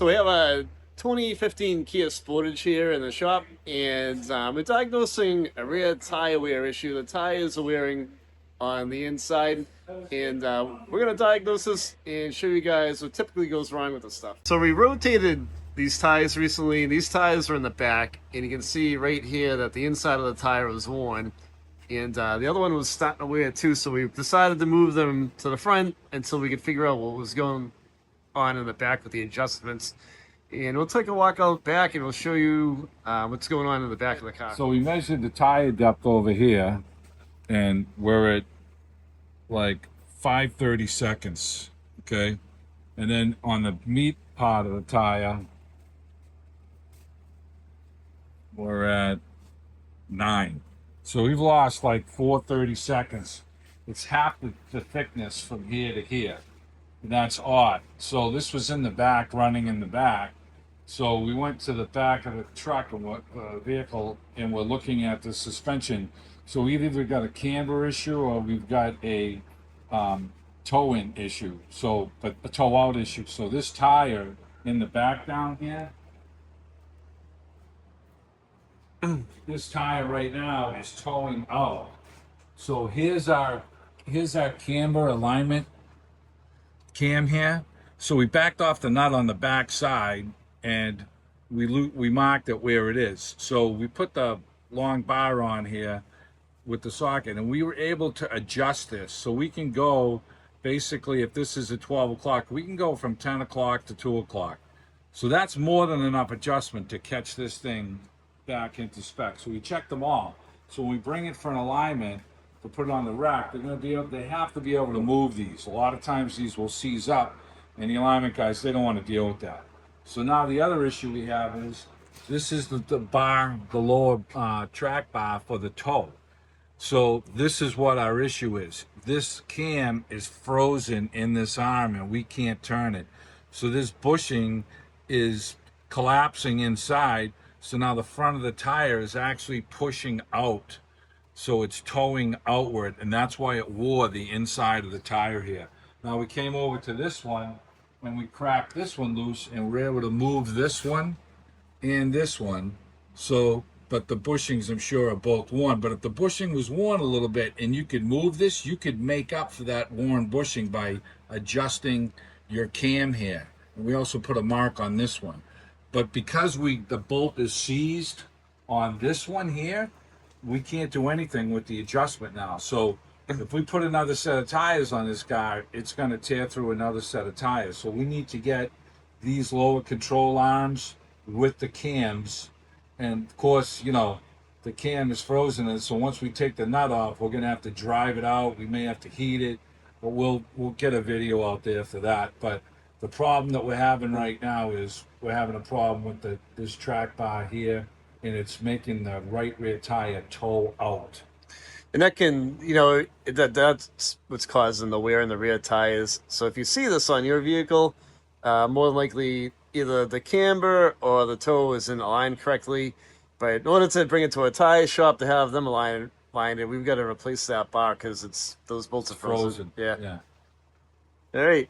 So we have a 2015 Kia Sportage here in the shop, and we're diagnosing a rear tire wear issue. The tires are wearing on the inside, and we're gonna diagnose this and show you guys what typically goes wrong with the stuff. So we rotated these tires recently, and these tires are in the back, and you can see right here that the inside of the tire was worn, and the other one was starting to wear too. So we decided to move them to the front until we could figure out what was going on in the back with the adjustments. And we'll take a walk out back and we'll show you what's going on in the back of the car. So we measured the tire depth over here, and we're at like 530 seconds, okay? And then on the meat part of the tire, we're at 9. So we've lost like 430 seconds. It's half the thickness from here to here. And that's odd. So this was in the back, running in the back. So we went to the back of the truck and vehicle, and we're looking at the suspension. So we've either got a camber issue or we've got a toe-in issue. So, but a toe-out issue. So this tire in the back down here, this tire right now is towing out. So here's our camber alignment cam here. So we backed off the nut on the back side, and we marked it where it is. So we put the long bar on here with the socket, and we were able to adjust this. So we can go, basically, if this is at 12 o'clock, we can go from 10 o'clock to 2 o'clock. So that's more than enough adjustment to catch this thing back into spec. So we checked them all. So when we bring it for an alignment to put it on the rack, they have to be able to move these. A lot of times these will seize up, and the alignment guys, they don't want to deal with that. So now the other issue we have is, this is the bar, the lower track bar for the toe. So this is what our issue is. This cam is frozen in this arm and we can't turn it. So this bushing is collapsing inside. So now the front of the tire is actually pushing out. So it's towing outward, and that's why it wore the inside of the tire here. Now we came over to this one and we cracked this one loose, and we're able to move this one and this one. So, but the bushings, I'm sure, are both worn. But if the bushing was worn a little bit and you could move this, you could make up for that worn bushing by adjusting your cam here. And we also put a mark on this one. But because the bolt is seized on this one here, we can't do anything with the adjustment now. So if we put another set of tires on this guy, it's going to tear through another set of tires. So we need to get these lower control arms with the cams. And of course, you know, the cam is frozen, and so once we take the nut off, we're going to have to drive it out. We may have to heat it, but we'll get a video out there for that. But the problem that we're having right now is we're having a problem with this track bar here, and it's making the right rear tire toe out. And that can, you know, that's what's causing the wear in the rear tires. So if you see this on your vehicle, more than likely either the camber or the toe isn't aligned correctly. But in order to bring it to a tire shop to have them aligned, we've got to replace that bar because those bolts are frozen. Yeah. All right.